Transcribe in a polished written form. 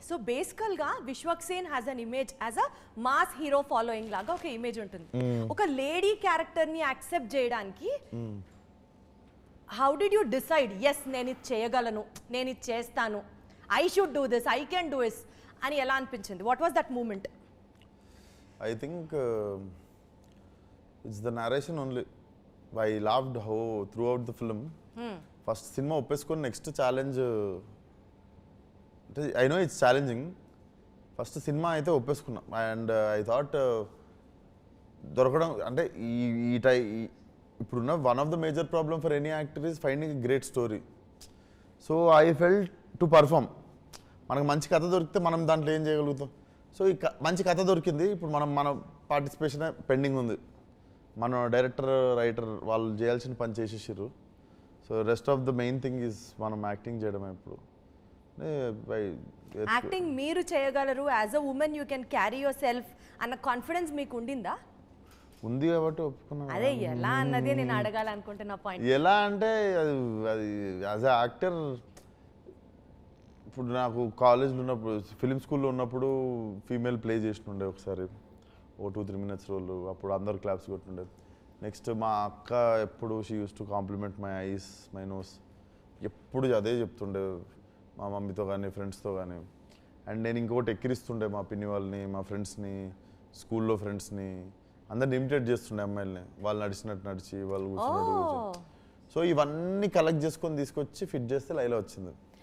So బేసికల్గా Vishwaksen has an image as a mass hero following లాగా ఒక ఇమేజ్ ఉంటుంది. ఒక లేడీ క్యారెక్టర్ని యాక్సెప్ట్ చేయడానికి how did you decide as నేను ఇది చేయగలను, నేను ఇది చేస్తాను, I should do this, I can do this అని ఎలా అనిపించింది? What was that moment? I think it's the narration only. I loved how throughout the film, first cinema ఒప్పేసుకొని నెక్స్ట్ ఛాలెంజ్ అంటే I know it's challenging. First cinema అయితే ఒప్పేసుకున్నా and I thought దొరకడం అంటే ఇప్పుడున్న one of the major problem for any actor is finding a great story. So I felt to perform. మనకు మంచి కథ దొరికితే మనం దాంట్లో ఏం చేయగలుగుతాం. సో ఈ మంచి కథ దొరికింది, ఇప్పుడు మన పార్టిసిపేషన్ పెండింగ్ ఉంది. మన డైరెక్టర్ రైటర్ వాళ్ళు చేయాల్సిన పని చేసేసారు. So rest of the main thing is మనం యాక్టింగ్ చేయడమే. ఇప్పుడు యాక్టింగ్ మీరు చేయగలరు, as a women you can carry your self అన్న కాన్ఫిడెన్స్ మీకు ఉండిందా? ఉంది కాబట్టి ఒప్పుకున్నాను. అదే ఎలా అన్నదే నేను అడగాలనుకుంటున్నా పాయింట్. ఎలా అంటే అది యాజ్ అ యాక్టర్ ఇప్పుడు నాకు కాలేజ్లో ఉన్నప్పుడు ఫిలిం స్కూల్లో ఉన్నప్పుడు ఫీమేల్ ప్లే చేస్తుండే ఒకసారి 2-3 minutes రోల్. అప్పుడు అందరు క్లాప్స్ కొట్టుండే. నెక్స్ట్ మా అక్క ఎప్పుడు she use to compliment my eyes, my nose, ఎప్పుడు అదే చెప్తుండే మా మమ్మీతో కానీ ఫ్రెండ్స్తో కానీ. అండ్ నేను ఇంకొకటి ఎక్కిరిస్తుండే మా పిన్ని వాళ్ళని, మా ఫ్రెండ్స్ని, స్కూల్లో ఫ్రెండ్స్ని అందరిని ఇమిటేట్ చేస్తుండే అమ్మాయిల్ని. వాళ్ళు నడిచినట్టు నడిచి, వాళ్ళు కూర్చున్నట్టు కూర్చొని. సో ఇవన్నీ కలెక్ట్ చేసుకొని తీసుకొచ్చి ఫిట్ చేస్తే లైలా వచ్చింది.